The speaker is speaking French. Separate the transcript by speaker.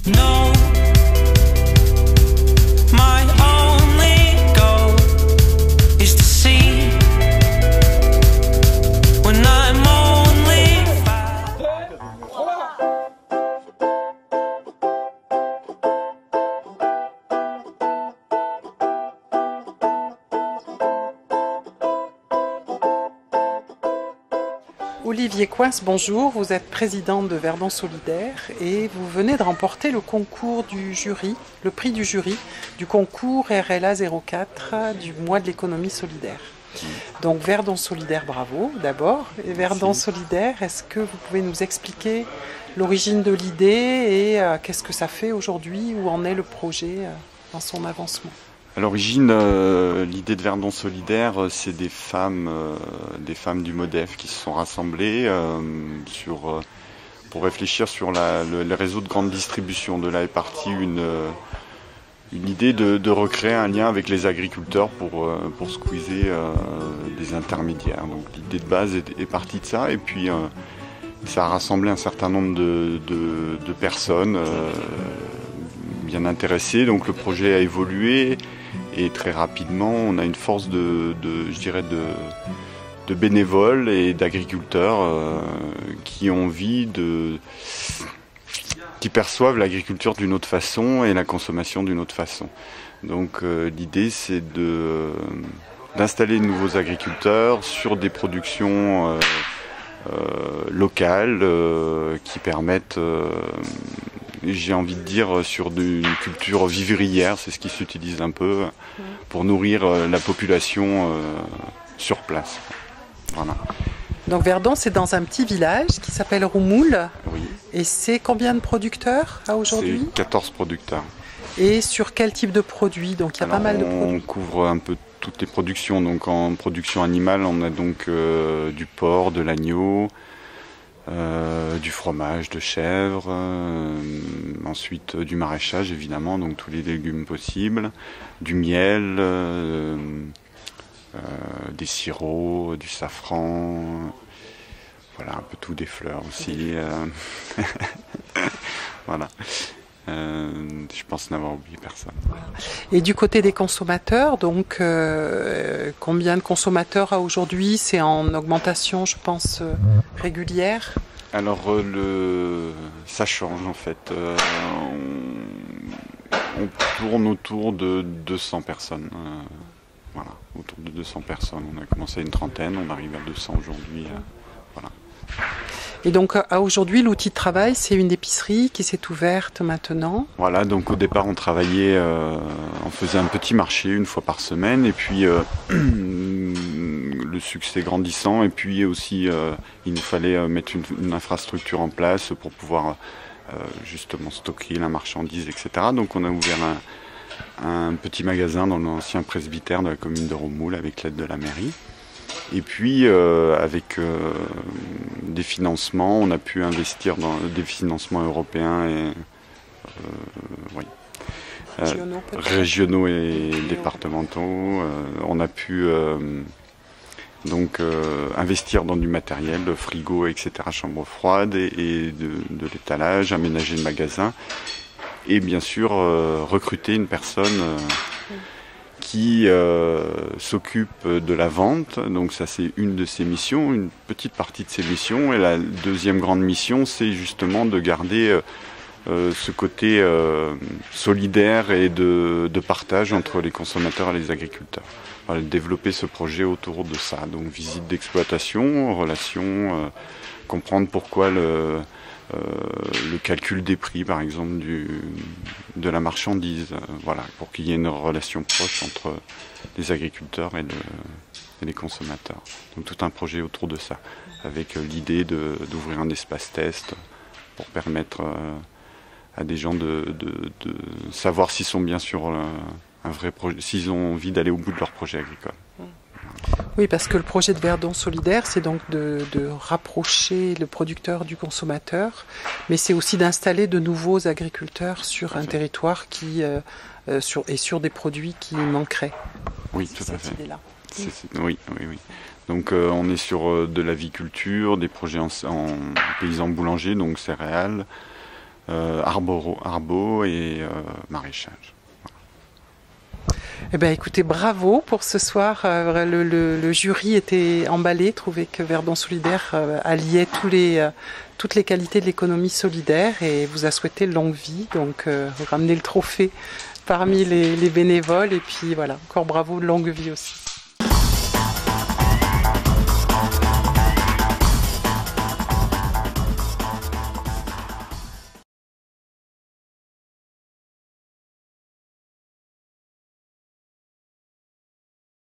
Speaker 1: No, my only goal is to see when I'm only five.
Speaker 2: Olivier Coince, bonjour, vous êtes président de Verdon Solidaire et vous venez de remporter le concours du jury, le prix du jury du concours RLA 04 du mois de l'économie solidaire. Donc Verdon Solidaire, bravo d'abord. Et Verdon Solidaire, est-ce que vous pouvez nous expliquer l'origine de l'idée et qu'est-ce que ça fait aujourd'hui, où en est le projet dans son avancement?
Speaker 3: À l'origine, l'idée de Verdon Solidaire, c'est des femmes du MODEF qui se sont rassemblées pour réfléchir sur le réseau de grande distribution. De là est partie une idée de recréer un lien avec les agriculteurs pour squeezer des intermédiaires. Donc l'idée de base est partie de ça, et puis ça a rassemblé un certain nombre de personnes bien intéressées. Donc le projet a évolué. Et très rapidement, on a une force de bénévoles et d'agriculteurs qui ont envie qui perçoivent l'agriculture d'une autre façon et la consommation d'une autre façon. Donc l'idée, c'est d'installer de nouveaux agriculteurs sur des productions locales qui permettent, j'ai envie de dire, sur une culture vivrière, c'est ce qui s'utilise un peu pour nourrir la population sur place. Voilà.
Speaker 2: Donc Verdon, c'est dans un petit village qui s'appelle Roumoul.
Speaker 3: Oui.
Speaker 2: Et c'est combien de producteurs à aujourd'hui?
Speaker 3: C'est 14 producteurs.
Speaker 2: Et sur quel type de produits? Donc il y a pas mal de produits.
Speaker 3: On couvre un peu toutes les productions. Donc en production animale, on a donc du porc, de l'agneau, du fromage de chèvre, ensuite du maraîchage évidemment, donc tous les légumes possibles, du miel, des sirops, du safran, voilà, un peu tout, des fleurs aussi. Voilà. Je pense n'avoir oublié personne.
Speaker 2: Et du côté des consommateurs, donc combien de consommateurs à aujourd'hui? C'est en augmentation, je pense, régulière?
Speaker 3: Alors ça change en fait. On tourne autour de 200 personnes. Voilà, autour de 200 personnes. On a commencé à une trentaine, on arrive à 200 aujourd'hui. Voilà.
Speaker 2: Et donc à aujourd'hui, l'outil de travail, c'est une épicerie qui s'est ouverte maintenant.
Speaker 3: Voilà, donc au départ on travaillait, on faisait un petit marché une fois par semaine, et puis le succès grandissant, et puis aussi il nous fallait mettre une infrastructure en place pour pouvoir justement stocker la marchandise, etc. Donc on a ouvert un petit magasin dans l'ancien presbytère de la commune de Roumoul avec l'aide de la mairie. Et puis avec des financements, on a pu investir dans des financements européens et régionaux et départementaux. On a pu donc investir dans du matériel, frigo, etc., chambre froide et de l'étalage, aménager le magasin, et bien sûr recruter une personne qui s'occupe de la vente. Donc ça, c'est une de ses missions, une petite partie de ses missions. Et la deuxième grande mission, c'est justement de garder ce côté solidaire et de partage entre les consommateurs et les agriculteurs. Voilà, développer ce projet autour de ça. Donc visite d'exploitation, relations, comprendre pourquoi le calcul des prix, par exemple, de la marchandise, voilà, pour qu'il y ait une relation proche entre les agriculteurs et les consommateurs. Donc tout un projet autour de ça, avec l'idée d'ouvrir un espace test pour permettre à des gens de savoir s'ils sont bien sur un vrai projet, s'ils ont envie d'aller au bout de leur projet agricole.
Speaker 2: Oui, parce que le projet de Verdon Solidaire, c'est donc de rapprocher le producteur du consommateur, mais c'est aussi d'installer de nouveaux agriculteurs sur un territoire sur des produits qui manqueraient.
Speaker 3: Oui, tout à fait. Oui. Donc on est sur de l'aviculture, des projets en paysans boulangers, donc céréales, arbo et maraîchage.
Speaker 2: Eh bien, écoutez, bravo pour ce soir. Le jury était emballé, trouvait que Verdon Solidaire alliait toutes les qualités de l'économie solidaire et vous a souhaité longue vie. Donc, ramenez le trophée parmi les bénévoles. Et puis voilà, encore bravo, longue vie aussi.